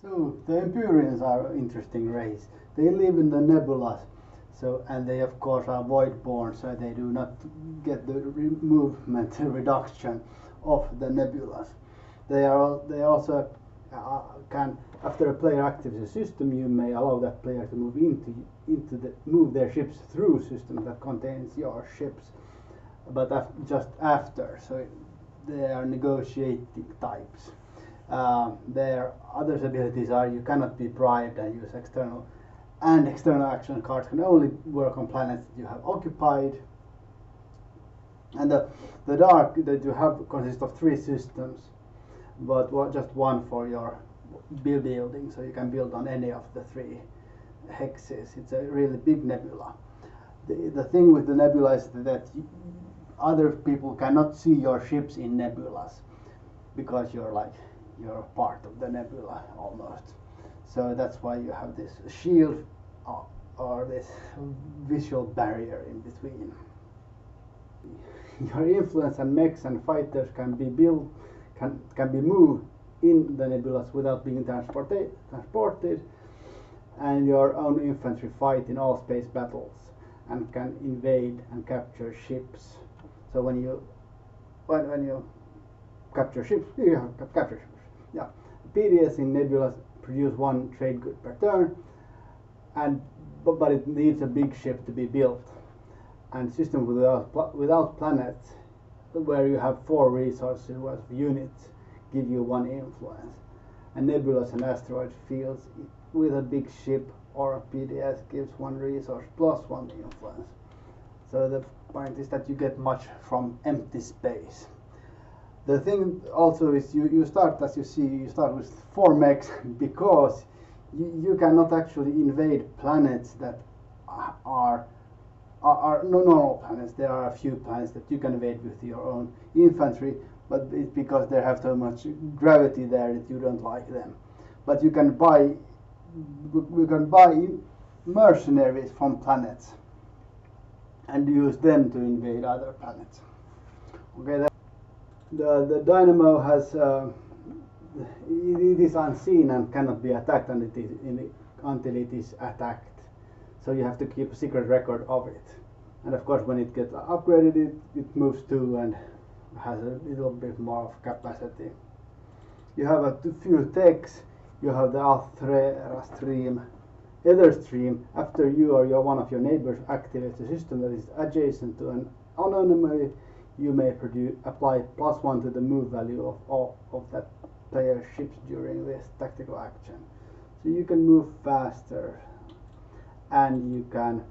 So the Empyreans are an interesting race. They live in the nebulas, so and they of course are void-born, so they do not get the movement reduction of the nebulas. They also can, after a player activates a system, you may allow that player to move their ships through system that contains your ships, but just after. So they are negotiating types. Their other abilities are you cannot be bribed and use external action cards can only work on planets that you have occupied. And the dark that you have consists of 3 systems, but just one for your building, so you can build on any of the 3 hexes. It's a really big nebula. The thing with the nebula is that other people cannot see your ships in nebulas because you're part of the nebula almost. So that's why you have this shield or this visual barrier in between. Your influence and mechs and fighters can be built, can be moved in the nebulas without being transported, and your own infantry fight in all space battles and can invade and capture ships. So when you capture ships, you have capture ships. Yeah, PDS in nebulas produce 1 trade good per turn, but it needs a big ship to be built. And systems without planets, where you have 4 resources worth of units, give you 1 influence. And nebulas and asteroid fields with a big ship or a PDS gives 1 resource plus 1 influence. So the point is that you get much from empty space. The thing also is you start, as you see, you start with 4 mechs because you cannot actually invade planets that are no normal planets. There are a few planets that you can invade with your own infantry, but it's because they have so much gravity there that you don't like them. But you can buy mercenaries from planets and use them to invade other planets. Okay. The dynamo has it is unseen and cannot be attacked until it is attacked. So you have to keep a secret record of it. And of course, when it gets upgraded, it moves too and has a little bit more of capacity. You have a few techs. You have the Athera stream, Ether stream. After you or one of your neighbors activates a system that is adjacent to an anomaly, you may apply +1 to the move value of that player's ships during this tactical action. So you can move faster, and you can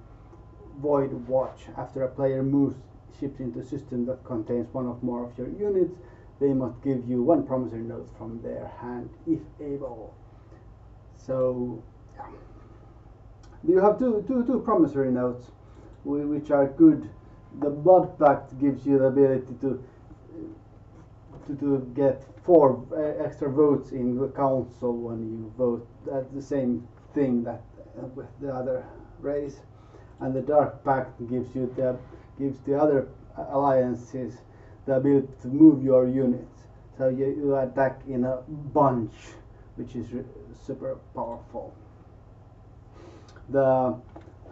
void watch. After a player moves ships into a system that contains 1 or more of your units, they must give you 1 promissory note from their hand if able. So yeah. You have two promissory notes which are good. The Blood Pact gives you the ability to get 4 extra votes in the council when you vote at the same thing that with the other race, and the Dark Pact gives the other alliances the ability to move your units. So you attack in a bunch, which is super powerful. The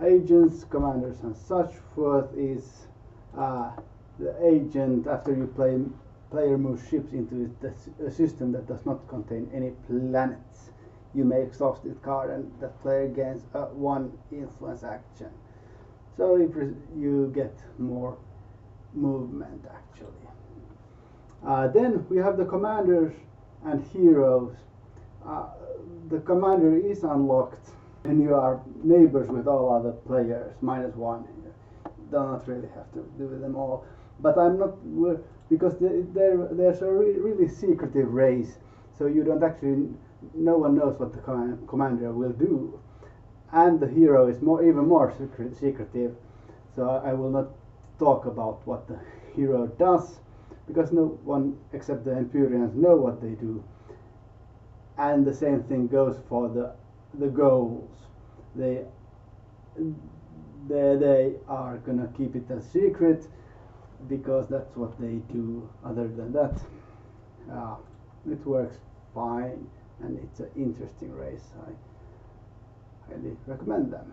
agents, commanders, and such forth is the agent. After you player moves ships into a system that does not contain any planets, you may exhaust this card, and that player gains 1 influence action. So you get more movement actually. Then we have the commanders and heroes. The commander is unlocked when you are neighbors with all other players, -1. You do not really have to do them all. But I'm not, because there's a really secretive race, so you don't actually, no one knows what the commander will do. And the hero is even more secretive, so I will not talk about what the hero does, because no one except the Empyreans know what they do. And the same thing goes for the goals. They are gonna keep it a secret because that's what they do. Other than that, it works fine. and it's an interesting race. I highly recommend them.